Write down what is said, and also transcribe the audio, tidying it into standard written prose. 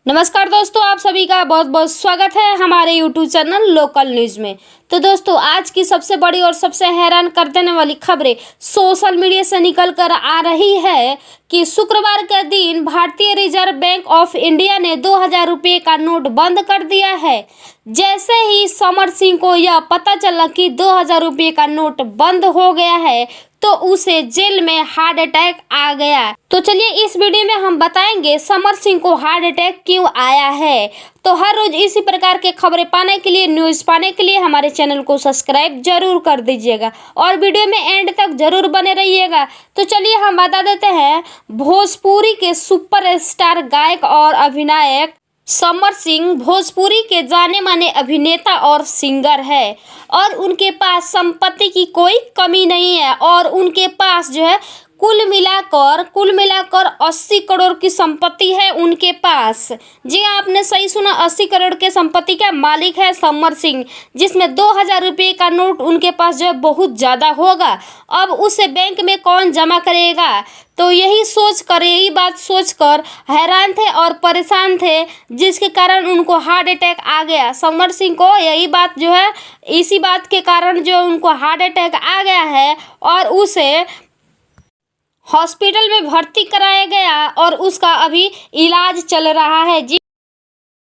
नमस्कार दोस्तों, आप सभी का बहुत बहुत स्वागत है हमारे YouTube चैनल लोकल न्यूज़ में। तो दोस्तों, आज की सबसे बड़ी और सबसे हैरान कर देने वाली खबरें सोशल मीडिया से निकल कर आ रही है कि शुक्रवार के दिन भारतीय रिजर्व बैंक ऑफ इंडिया ने 2000 रुपये का नोट बंद कर दिया है। जैसे ही समर सिंह को यह पता चला कि 2000 रुपये का नोट बंद हो गया है तो उसे जेल में हार्ट अटैक आ गया। तो चलिए इस वीडियो में हम बताएंगे समर सिंह को हार्ट अटैक क्यों आया है। तो हर रोज इसी प्रकार के खबरें पाने के लिए, न्यूज़ पाने के लिए हमारे चैनल को सब्सक्राइब जरूर कर दीजिएगा और वीडियो में एंड तक जरूर बने रहिएगा। तो चलिए हम बता देते हैं, भोजपुरी के सुपरस्टार गायक और अभिनायक समर सिंह भोजपुरी के जाने माने अभिनेता और सिंगर है और उनके पास संपत्ति की कोई कमी नहीं है और उनके पास जो है कुल मिलाकर 80 करोड़ की संपत्ति है उनके पास। जी आपने सही सुना, 80 करोड़ के संपत्ति का मालिक है समर सिंह, जिसमें 2000 रुपये का नोट उनके पास जो है बहुत ज़्यादा होगा। अब उसे बैंक में कौन जमा करेगा? तो यही बात सोचकर हैरान थे और परेशान थे, जिसके कारण उनको हार्ट अटैक आ गया। समर सिंह को यही बात जो है, इसी बात के कारण जो उनको हार्ट अटैक आ गया है और उसे हॉस्पिटल में भर्ती कराया गया और उसका अभी इलाज चल रहा है। जी